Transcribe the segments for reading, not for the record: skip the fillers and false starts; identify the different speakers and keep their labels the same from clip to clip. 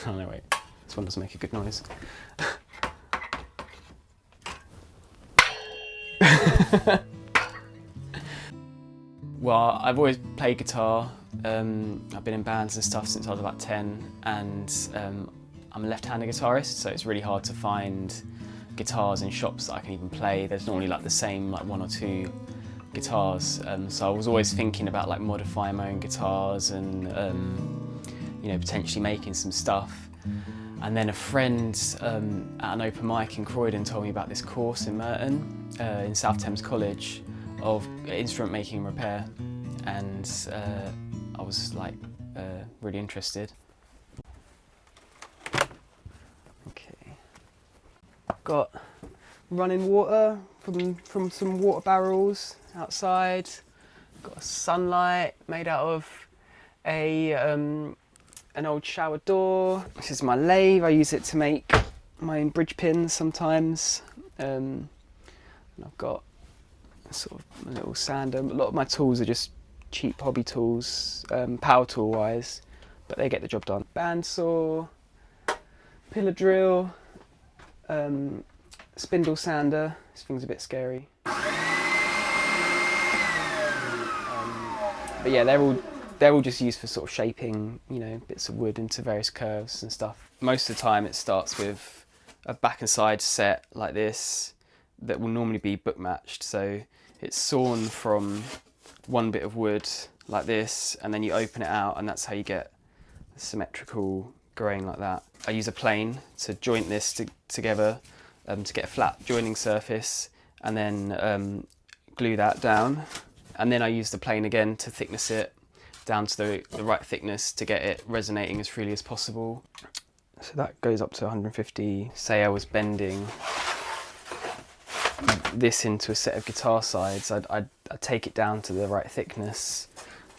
Speaker 1: Oh no, wait, this one doesn't make a good noise. Well, I've always played guitar. I've been in bands and stuff since I was about 10, and I'm a left-handed guitarist, so it's really hard to find guitars in shops that I can even play. There's normally like the same like 1 or 2 guitars, so I was always thinking about like modifying my own guitars and you know, potentially making some stuff. And then a friend at an open mic in Croydon told me about this course in Merton, in South Thames College, of instrument making and repair, and I was like really interested. Okay, got running water from some water barrels outside. Got a sunlight made out of an old shower door. This is my lathe. I use it to make my own bridge pins sometimes. And I've got sort of a little sander. A lot of my tools are just cheap hobby tools, power tool wise, but they get the job done. Bandsaw, pillar drill, spindle sander. This thing's a bit scary. But yeah, they're all just used for sort of shaping, you know, bits of wood into various curves and stuff. Most of the time it starts with a back and side set like this that will normally be book matched. So it's sawn from one bit of wood like this, and then you open it out, and that's how you get a symmetrical grain like that. I use a plane to joint this together to get a flat joining surface, and then glue that down. And then I use the plane again to thickness it down to the right thickness to get it resonating as freely as possible. So that goes up to 150. Say I was bending this into a set of guitar sides, I'd take it down to the right thickness,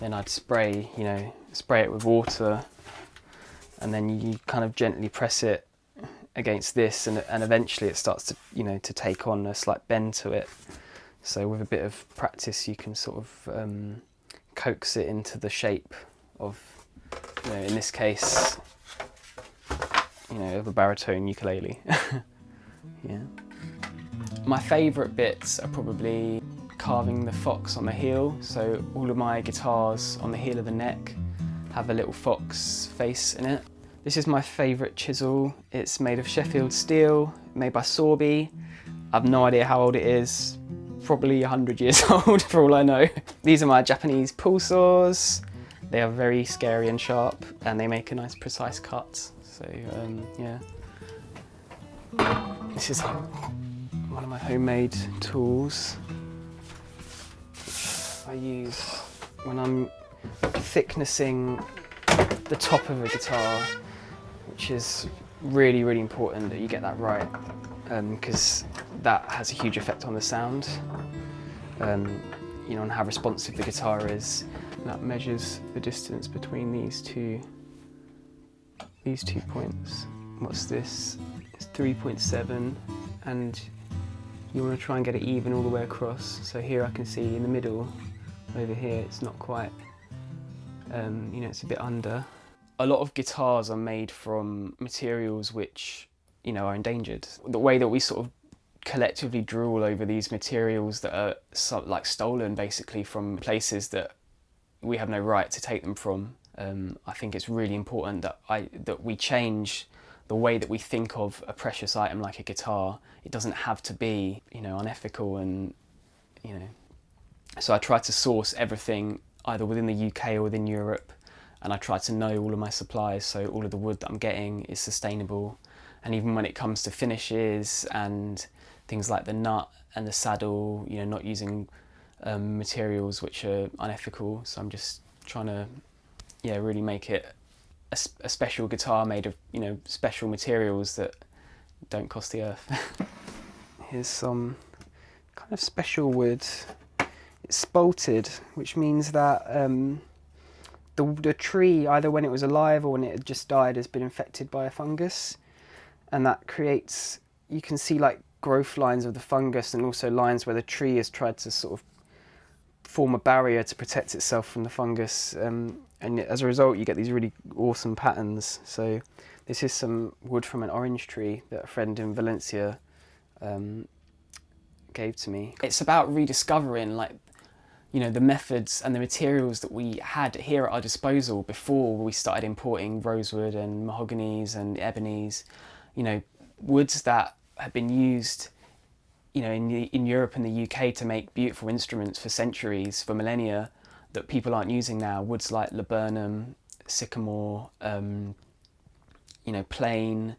Speaker 1: then I'd spray it with water, and then you kind of gently press it against this, and eventually it starts to, you know, to take on a slight bend to it. So with a bit of practice you can sort of coax it into the shape of, you know, in this case, you know, of a baritone ukulele. Yeah. My favourite bits are probably carving the fox on the heel. So all of my guitars on the heel of the neck have a little fox face in it. This is my favourite chisel. It's made of Sheffield steel, made by Sorby. I've no idea how old it is. Probably 100 years old for all I know. These are my Japanese pull saws. They are very scary and sharp, and they make a nice precise cut. So yeah. This is one of my homemade tools, which I use when I'm thicknessing the top of a guitar, which is really, really important that you get that right, because that has a huge effect on the sound, you know, and how responsive the guitar is. That measures the distance between these two points. What's this? It's 3.7, and you want to try and get it even all the way across. So here I can see in the middle, over here, it's not quite, you know, it's a bit under. A lot of guitars are made from materials which, you know, are endangered. The way that we sort of collectively drool over these materials that are like stolen basically from places that we have no right to take them from, I think it's really important that we change the way that we think of a precious item like a guitar. It doesn't have to be, you know, unethical, and, you know. So I try to source everything either within the UK or within Europe, and I try to know all of my supplies, so all of the wood that I'm getting is sustainable. And even when it comes to finishes and things like the nut and the saddle, you know, not using materials which are unethical. So I'm just trying to, yeah, really make it a special guitar made of, you know, special materials that don't cost the earth. Here's some kind of special wood. It's spalted, which means that the tree, either when it was alive or when it had just died, has been infected by a fungus, and that creates, you can see like growth lines of the fungus, and also lines where the tree has tried to sort of form a barrier to protect itself from the fungus, and as a result you get these really awesome patterns. So this is some wood from an orange tree that a friend in Valencia gave to me. It's about rediscovering, like, you know, the methods and the materials that we had here at our disposal before we started importing rosewood and mahoganies and ebonies. You know, woods that have been used, you know, in Europe and the UK to make beautiful instruments for centuries, for millennia, that people aren't using now. Woods like laburnum, sycamore, you know, plane,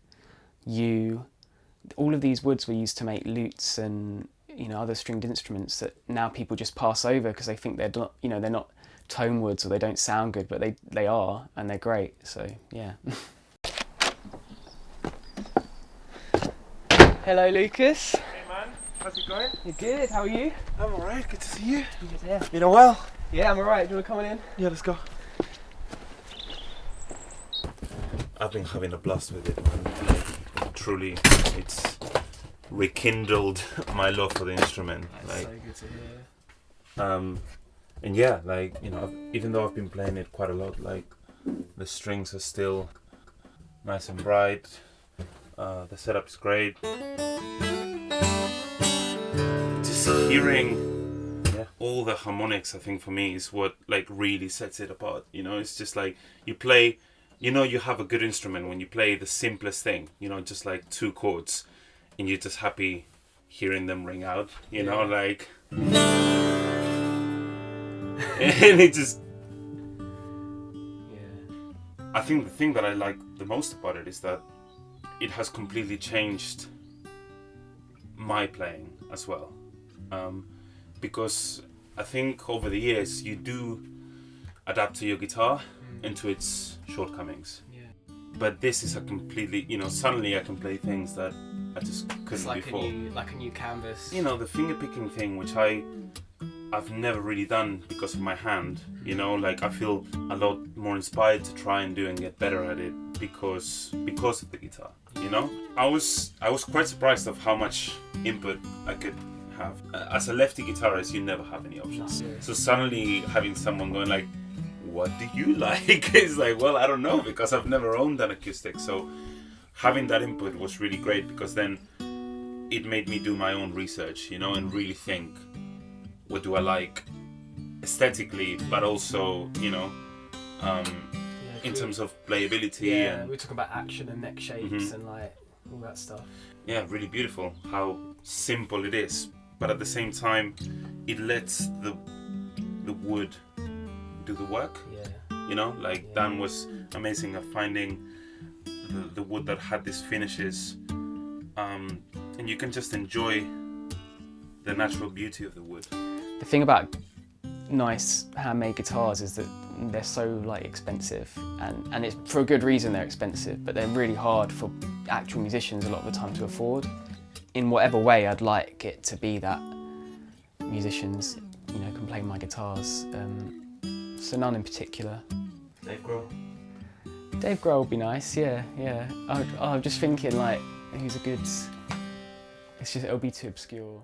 Speaker 1: yew. All of these woods were used to make lutes and, you know, other stringed instruments that now people just pass over because they think they're not, you know, they're not tone woods or they don't sound good, but they are, and they're great. So yeah. Hello, Lucas.
Speaker 2: Hey man, how's it going?
Speaker 1: You're good. How are you?
Speaker 2: I'm alright, good to see you.
Speaker 1: Yeah.
Speaker 2: Been a while.
Speaker 1: Yeah, I'm alright. Do you want to come on in?
Speaker 2: Yeah, let's go. I've been having a blast with it, man. Truly, it's rekindled my love for the instrument.
Speaker 1: That's
Speaker 2: like,
Speaker 1: so good to hear.
Speaker 2: and yeah, like, you know, even though I've been playing it quite a lot, like, the strings are still nice and bright. The setup is great. Just hearing all the harmonics, I think for me, is what like really sets it apart. You know, it's just like you play, you know, you have a good instrument when you play the simplest thing, you know, just like 2 chords, and you're just happy hearing them ring out, you know, like, and it just, I think the thing that I like the most about it is that it has completely changed my playing as well, because I think over the years you do adapt to your guitar and to its shortcomings. But this is a completely, you know, suddenly I can play things that I just couldn't before.
Speaker 1: Like a new canvas.
Speaker 2: You know, the finger picking thing, which I've never really done because of my hand. You know, like I feel a lot more inspired to try and do and get better at it because of the guitar. You know, I was quite surprised of how much input I could have. As a lefty guitarist, you never have any options. So suddenly having someone going like, "What do you like?" It's like, well, I don't know, because I've never owned an acoustic. So having that input was really great, because then it made me do my own research, you know, and really think, what do I like aesthetically, but also, you know, in terms of playability.
Speaker 1: Yeah,
Speaker 2: and
Speaker 1: we're talking about action and neck shapes and like all that stuff.
Speaker 2: Yeah, really beautiful how simple it is, but at the same time, it lets the wood do the work.
Speaker 1: Yeah.
Speaker 2: You know, like Dan was amazing at finding the wood that had these finishes, and you can just enjoy the natural beauty of the wood.
Speaker 1: The thing about nice handmade guitars is that they're so like expensive, and it's for a good reason they're expensive, but they're really hard for actual musicians a lot of the time to afford. In whatever way, I'd like it to be that musicians, you know, can play my guitars. So none in particular.
Speaker 2: Dave Grohl.
Speaker 1: Dave Grohl would be nice, yeah. I'm just thinking like, who's a good, it'll be too obscure.